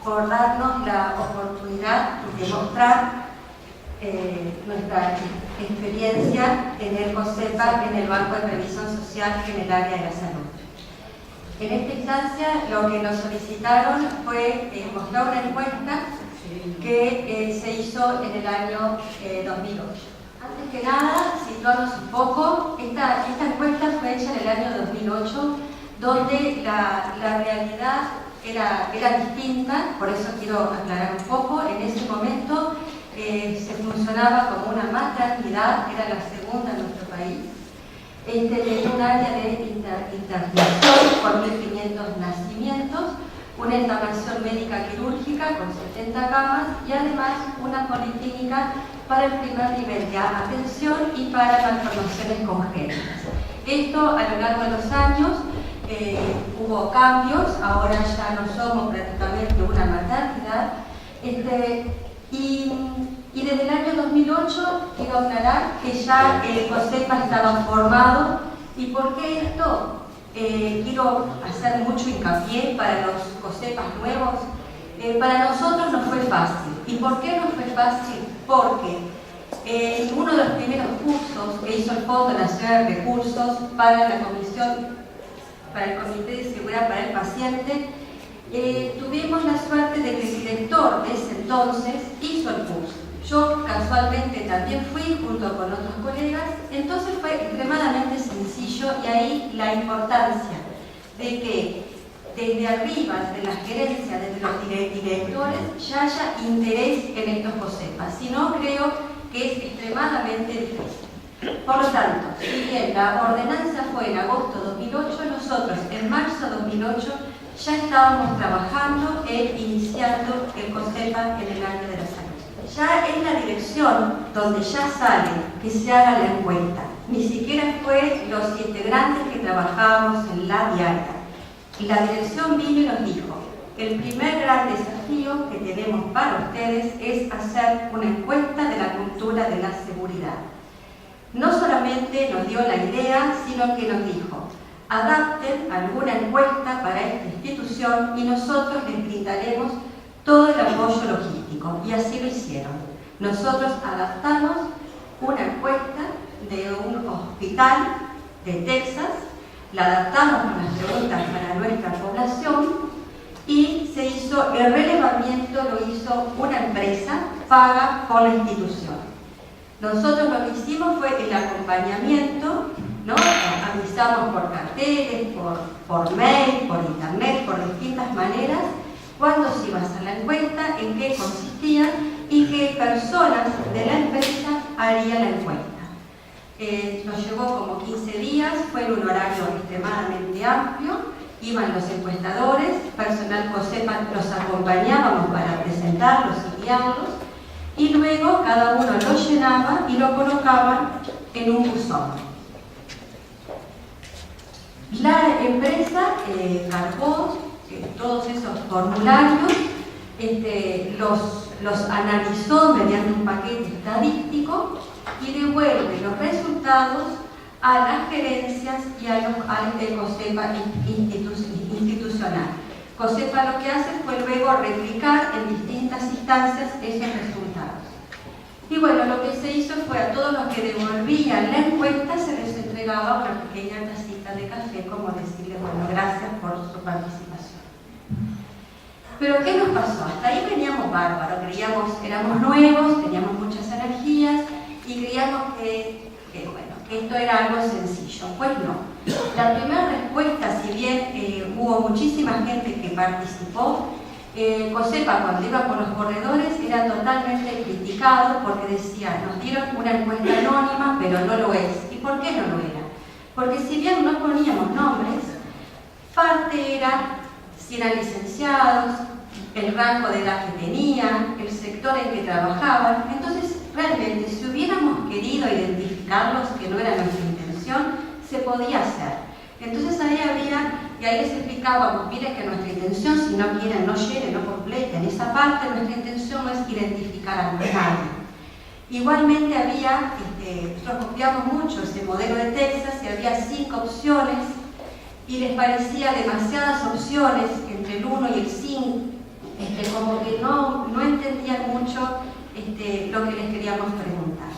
por darnos la oportunidad de mostrar nuestra experiencia en el COSEPA, en el Banco de Previsión Social en el área de la salud. En esta instancia lo que nos solicitaron fue mostrar una encuesta que se hizo en el año 2008. Antes que nada, situarnos un poco, esta encuesta fue hecha en el año 2008, donde la realidad era distinta, por eso quiero aclarar un poco. En ese momento se funcionaba como una maternidad, era la segunda en nuestro país, tenía un área de internación con 1.500 nacimientos, una internación médica quirúrgica con 70 camas y además una policlínica para el primer nivel de atención y para malformaciones congénitas. Esto a lo largo de los años hubo cambios, ahora ya no somos prácticamente una maternidad, y desde el año 2008 quiero aclarar que ya el COSEPA estaba formado. ¿Y por qué esto? Quiero hacer mucho hincapié para los COSEPAs nuevos. Para nosotros no fue fácil. ¿Y por qué no fue fácil? Porque en uno de los primeros cursos que hizo el Fondo Nacional de Recursos para la Comisión, para el Comité de Seguridad para el Paciente, tuvimos la suerte de que el director de ese entonces hizo el curso. Yo casualmente también fui junto con otros colegas, entonces fue extremadamente sencillo, y ahí la importancia de que desde arriba, desde la gerencia, desde los directores, ya haya interés en estos COSEPAs. Si no, creo que es extremadamente difícil. Por lo tanto, si bien la ordenanza fue en agosto de 2008, nosotros en marzo de 2008 ya estábamos trabajando iniciando el COSEPA en el área de la salud. Ya es la dirección donde ya sale que se haga la encuesta. Ni siquiera fue los integrantes que trabajábamos en la diaria. Y la dirección vino y nos dijo: el primer gran desafío que tenemos para ustedes es hacer una encuesta de la cultura de la seguridad. No solamente nos dio la idea, sino que nos dijo: adapten alguna encuesta para esta institución y nosotros les brindaremos todo el apoyo logístico. Y así lo hicieron. Nosotros adaptamos una encuesta de un hospital de Texas, la adaptamos con las preguntas para nuestra población y se hizo el relevamiento, lo hizo una empresa paga por la institución. Nosotros lo que hicimos fue el acompañamiento, ¿no? Avisamos por carteles, por mail, por internet, por distintas maneras, cuándo se iba a hacer la encuesta, en qué consistía y qué personas de la empresa harían la encuesta. Nos llevó como 15 días, fue en un horario extremadamente amplio, iban los encuestadores, personal COSEPA, los acompañábamos para presentarlos y guiarlos, y luego cada uno lo llenaba y lo colocaban en un buzón. La empresa cargó todos esos formularios, los analizó mediante un paquete estadístico y devuelve los resultados a las gerencias y al COSEPA institucional. COSEPA lo que hace fue luego replicar en distintas instancias esos resultados. Y bueno, lo que se hizo fue a todos los que devolvían la encuesta se les entregaba una pequeña tacita de café, como decirle, bueno, gracias por su participación. Pero ¿qué nos pasó? Hasta ahí veníamos bárbaros, creíamos, éramos nuevos, teníamos muchas energías y creíamos que esto era algo sencillo. Pues no. La primera respuesta, si bien hubo muchísima gente que participó, COSEPA cuando iba por los corredores era totalmente criticado porque decía: nos dieron una encuesta anónima, pero no lo es. ¿Y por qué no lo era? Porque si bien no poníamos nombres, parte era si eran licenciados, el rango de edad que tenían, el sector en que trabajaban. Entonces, realmente, si hubiéramos querido identificarlos, que no era nuestra intención, se podía hacer. Entonces ahí había, y ahí les explicábamos, miren que nuestra intención, si no quieren, no llenen, no completen esa parte, nuestra intención no es identificar a nadie. Igualmente había, nosotros copiamos mucho ese modelo de Texas y había 5 opciones y les parecía demasiadas opciones entre el 1 y el 5, como que no entendían mucho lo que les queríamos preguntar.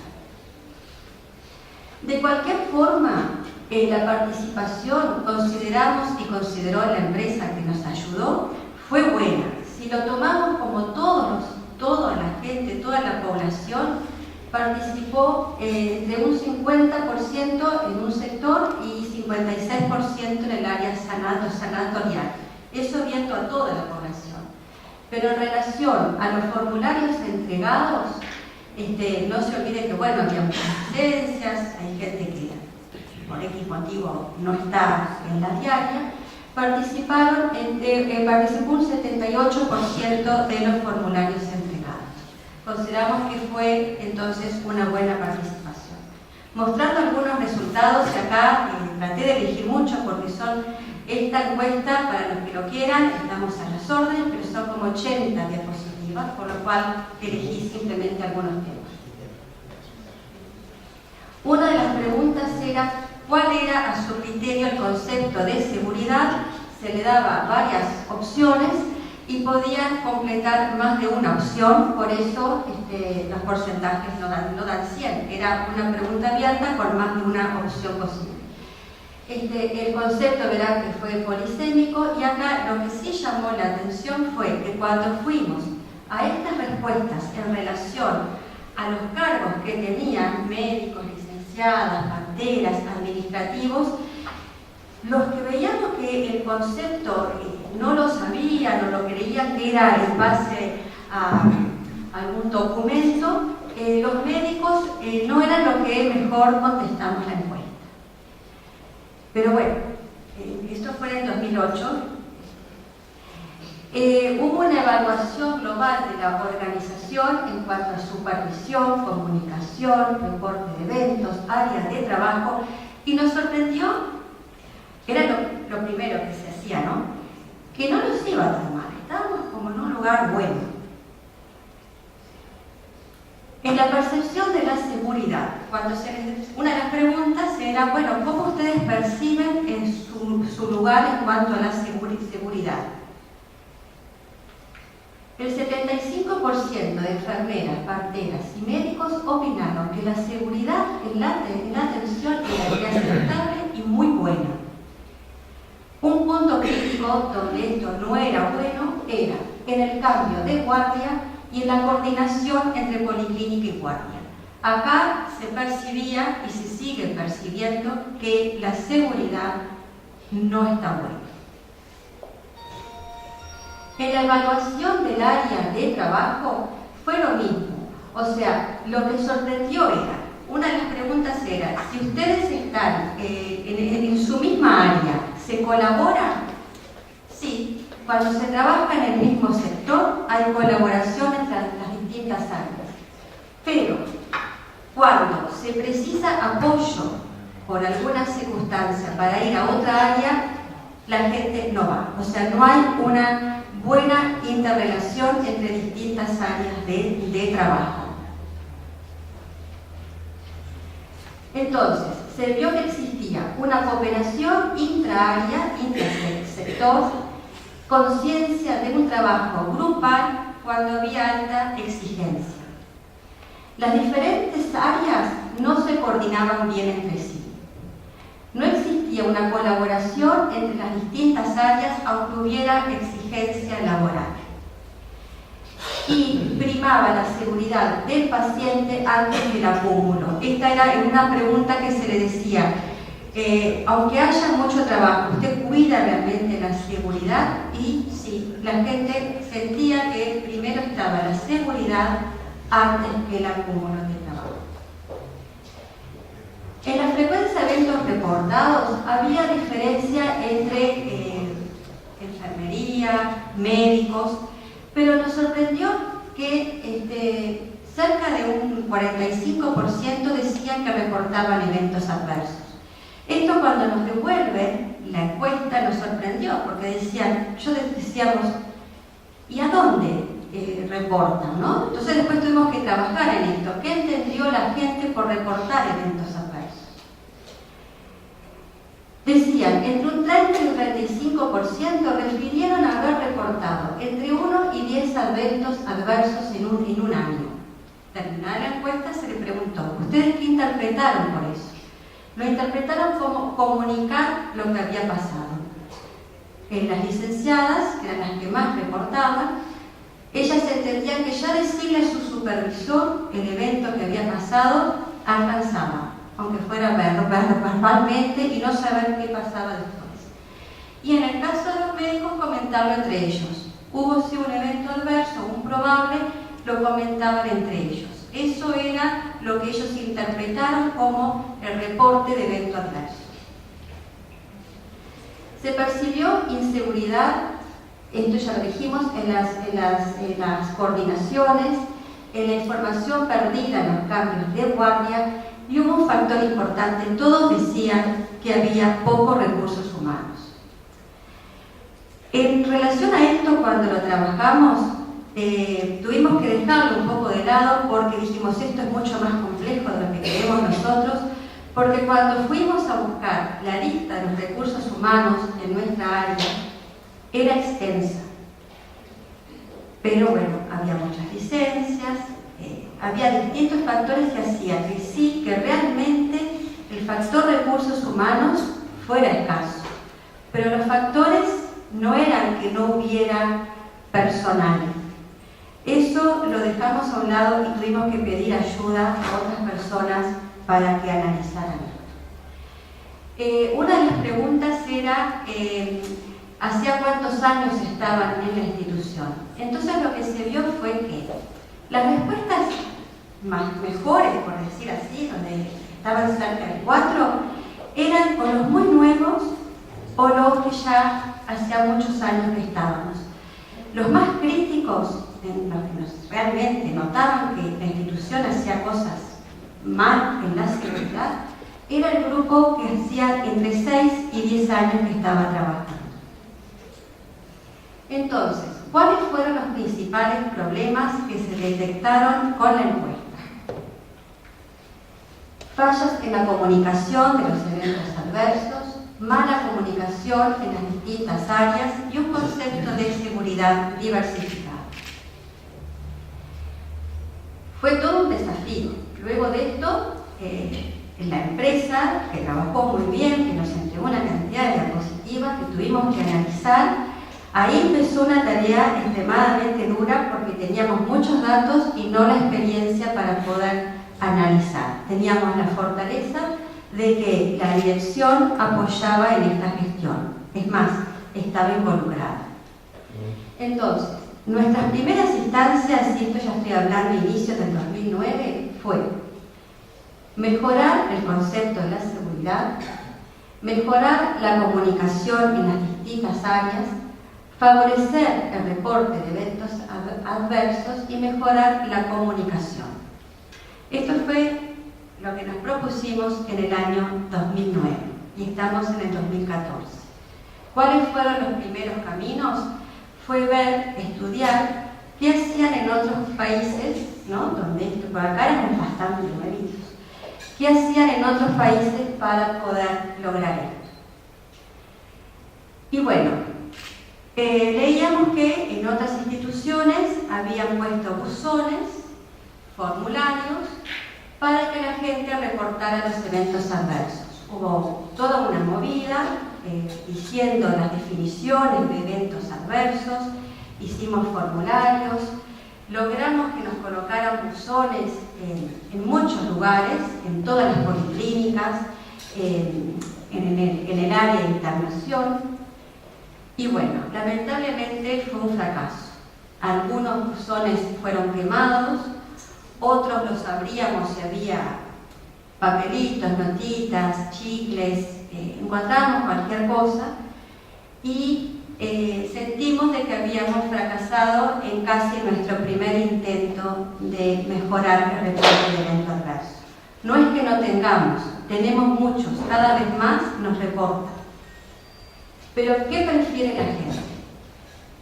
De cualquier forma, la participación, consideramos y consideró la empresa que nos ayudó, fue buena. Si lo tomamos como toda la gente, toda la población, participó entre un 50% en un sector y 56% en el área sanatorial. Eso viendo a toda la población. Pero en relación a los formularios entregados, no se olvide que, bueno, había muchas licencias, hay gente que por X motivo no está en la diaria, participó un 78% de los formularios entregados. Consideramos que fue entonces una buena participación. Mostrando algunos resultados, que acá traté de elegir muchos porque son esta encuesta, para los que lo quieran, estamos a las órdenes, pero son como 80 diapositivas, por lo cual elegí simplemente algunos temas. Una de las preguntas era cuál era a su criterio el concepto de seguridad. Se le daba varias opciones y podían completar más de una opción, por eso los porcentajes no dan 100. Era una pregunta abierta con más de una opción posible. El concepto, verán que fue polisémico, y acá lo que sí llamó la atención fue que cuando fuimos a estas respuestas en relación a los cargos que tenían médicos, licenciadas, banderas, administrativos, los que veíamos que el concepto no lo sabían o lo creían que era en base a algún documento, los médicos no eran los que mejor contestamos la encuesta. Pero bueno, esto fue en el 2008. Hubo una evaluación global de la organización en cuanto a supervisión, comunicación, reporte de eventos, áreas de trabajo, y nos sorprendió, era lo primero que se hacía, ¿no? Que no nos iba tan mal, estábamos como en un lugar bueno. En la percepción de la seguridad, una de las preguntas era, bueno, ¿cómo ustedes perciben en su lugar en cuanto a la seguridad? El 75% de enfermeras, parteras y médicos opinaron que la seguridad en la atención era aceptable y muy buena. Un punto crítico donde esto no era bueno era en el cambio de guardia y en la coordinación entre policlínica y guardia. Acá se percibía y se sigue percibiendo que la seguridad no está buena. En la evaluación del área de trabajo fue lo mismo. O sea, lo que sorprendió era, una de las preguntas era, si ustedes están en su misma área, ¿se colabora? Sí. Cuando se trabaja en el mismo sector, hay colaboración entre las distintas áreas. Pero, cuando se precisa apoyo por alguna circunstancia para ir a otra área, la gente no va. O sea, no hay una buena interrelación entre distintas áreas de trabajo. Entonces, se vio que existía una cooperación intraárea, intrasector, conciencia de un trabajo grupal cuando había alta exigencia. Las diferentes áreas no se coordinaban bien entre sí. No existía una colaboración entre las distintas áreas aunque hubiera exigencia laboral. Y primaba la seguridad del paciente antes del acúmulo. Esta era una pregunta que se le decía, aunque haya mucho trabajo, ¿usted cuida realmente la seguridad? Y sí, la gente sentía que primero estaba la seguridad antes que el acúmulo de trabajo. En la frecuencia de eventos reportados había diferencia entre enfermería, médicos, pero nos sorprendió que cerca de un 45% decían que reportaban eventos adversos. Esto cuando nos devuelven la encuesta nos sorprendió, porque decíamos, ¿y a dónde reportan? ¿No? Entonces después tuvimos que trabajar en esto. ¿Qué entendió la gente por reportar eventos adversos? Decían, entre un 30 y un 35% refirieron a haber reportado entre 1 y eventos adversos en un año. Terminada la encuesta, se le preguntó, ¿ustedes qué interpretaron por eso? Lo interpretaron como comunicar lo que había pasado. Las licenciadas, que eran las que más reportaban, ellas entendían que ya decirle a su supervisor el evento que había pasado alcanzaba, aunque fuera verlo verbalmente y no saber qué pasaba después. Y en el caso de los médicos, comentarlo entre ellos. Hubo si un evento adverso, un probable, lo comentaban entre ellos. Eso era lo que ellos interpretaron como el reporte de evento adverso. Se percibió inseguridad, esto ya lo dijimos, en las coordinaciones, en la información perdida en los cambios de guardia, y hubo un factor importante, todos decían que había pocos recursos humanos. En relación a esto, cuando lo trabajamos, tuvimos que dejarlo un poco de lado porque dijimos esto es mucho más complejo de lo que queremos nosotros, porque cuando fuimos a buscar la lista de los recursos humanos en nuestra área, era extensa. Pero bueno, había muchas licencias, había distintos factores que hacían que sí, que realmente el factor recursos humanos fuera escaso. Pero los factores no eran que no hubiera personal. Eso lo dejamos a un lado y tuvimos que pedir ayuda a otras personas para que analizaran esto. Una de las preguntas era ¿hacía cuántos años estaban en la institución? Entonces lo que se vio fue que las respuestas mejores, por decir así, donde estaban cerca de 4, eran o los muy nuevos o los que ya hacía muchos años que estábamos. Los más críticos, en los que realmente notaban que la institución hacía cosas mal en la seguridad, era el grupo que hacía entre 6 y 10 años que estaba trabajando. Entonces, ¿cuáles fueron los principales problemas que se detectaron con la encuesta? Fallas en la comunicación de los eventos adversos, mala comunicación en las distintas áreas y un concepto de seguridad diversificado. Fue todo un desafío. Luego de esto, la empresa, que trabajó muy bien, que nos entregó una cantidad de diapositivas que tuvimos que analizar, ahí empezó una tarea extremadamente dura porque teníamos muchos datos y no la experiencia para poder analizar. Teníamos la fortaleza de que la dirección apoyaba en esta gestión. Es más, estaba involucrada. Entonces, nuestras primeras instancias, y esto ya estoy hablando de inicios del 2009, fue mejorar el concepto de la seguridad, mejorar la comunicación en las distintas áreas, favorecer el reporte de eventos adversos y mejorar la comunicación. Esto fue lo que nos propusimos en el año 2009 y estamos en el 2014. ¿Cuáles fueron los primeros caminos? Fue ver, estudiar qué hacían en otros países, ¿no? Donde por acá eran bastante nuevitos. ¿Qué hacían en otros países para poder lograr esto? Y bueno, leíamos que en otras instituciones habían puesto buzones, formularios, para que la gente reportara los eventos adversos. Hubo toda una movida diciendo las definiciones de eventos adversos, hicimos formularios, logramos que nos colocaran buzones en muchos lugares, en todas las policlínicas, en el área de internación. Y bueno, lamentablemente fue un fracaso. Algunos buzones fueron quemados, otros los abríamos y había papelitos, notitas, chicles, encontramos cualquier cosa y sentimos de que habíamos fracasado en casi nuestro primer intento de mejorar el reporte de evento adverso. No es que no tengamos, tenemos muchos, cada vez más nos reportan. Pero ¿qué prefiere la gente?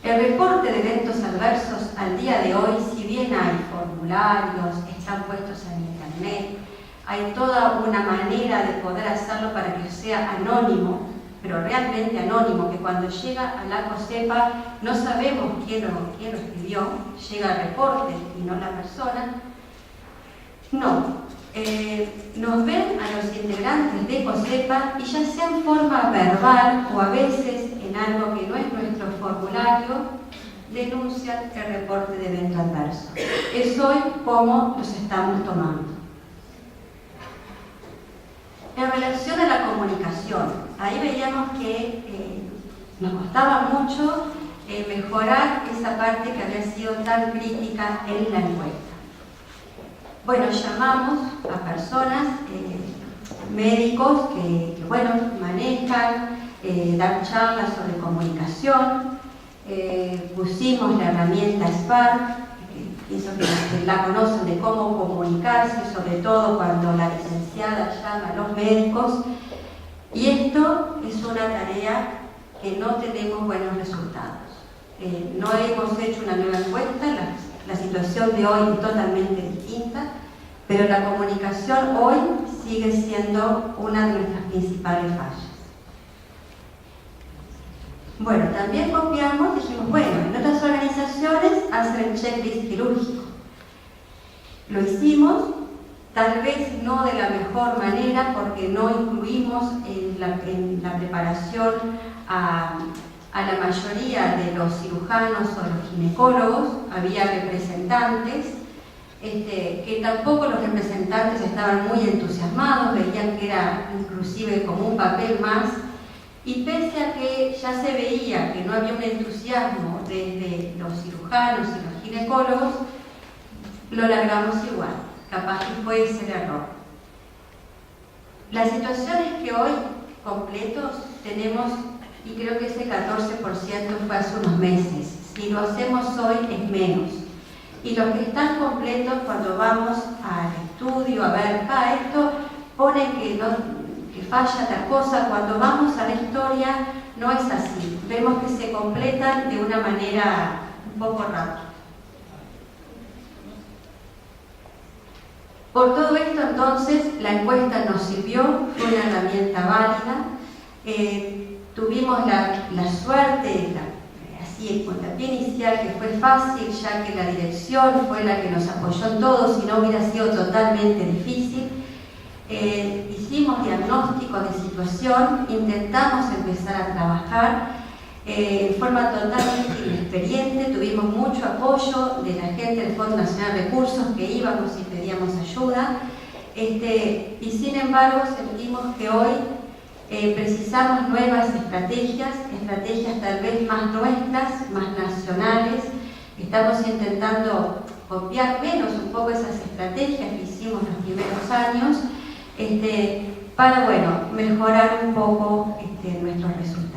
El reporte de eventos adversos al día de hoy, si bien hay formularios, están puestos en internet, hay toda una manera de poder hacerlo para que sea anónimo, pero realmente anónimo, que cuando llega a la COSEPA no sabemos quién lo escribió, llega el reporte y no la persona. No, nos ven a los integrantes de COSEPA y ya sea en forma verbal o a veces en algo que no es nuestro formulario, denuncian el reporte de evento adverso. Es hoy como los estamos tomando. En relación a la comunicación, ahí veíamos que nos costaba mucho mejorar esa parte que había sido tan crítica en la encuesta. Bueno, llamamos a personas, médicos que manejan, dan charlas sobre comunicación, pusimos la herramienta Spark, pienso que la conocen, de cómo comunicarse, sobre todo cuando la licenciada llama a los médicos, y esto es una tarea que no tenemos buenos resultados. No hemos hecho una nueva encuesta, la situación de hoy es totalmente distinta, pero la comunicación hoy sigue siendo una de nuestras principales fallas. Bueno, también copiamos, dijimos, bueno, en otras organizaciones hacen el checklist quirúrgico. Lo hicimos, tal vez no de la mejor manera, porque no incluimos en la preparación a la mayoría de los cirujanos o los ginecólogos. Había representantes, que tampoco los representantes estaban muy entusiasmados, veían que era inclusive como un papel más. Y pese a que ya se veía que no había un entusiasmo desde los cirujanos y los ginecólogos, lo largamos igual, capaz que fue ese el error. La situación es que hoy, completos, tenemos, y creo que ese 14% fue hace unos meses, si lo hacemos hoy es menos. Y los que están completos, cuando vamos al estudio a ver, esto ponen que falla tal cosa, cuando vamos a la historia no es así, vemos que se completan de una manera un poco rápida. Por todo esto entonces la encuesta nos sirvió, fue una herramienta válida, tuvimos la suerte, así el puntapié inicial, que fue fácil, ya que la dirección fue la que nos apoyó en todo, si no hubiera sido totalmente difícil. Hicimos diagnóstico de situación, intentamos empezar a trabajar en forma totalmente inexperiente, tuvimos mucho apoyo de la gente del Fondo Nacional de Recursos, que íbamos y pedíamos ayuda, y sin embargo sentimos que hoy precisamos nuevas estrategias tal vez más nuestras, más nacionales. Estamos intentando copiar menos un poco esas estrategias que hicimos los primeros años, para mejorar un poco nuestros resultados.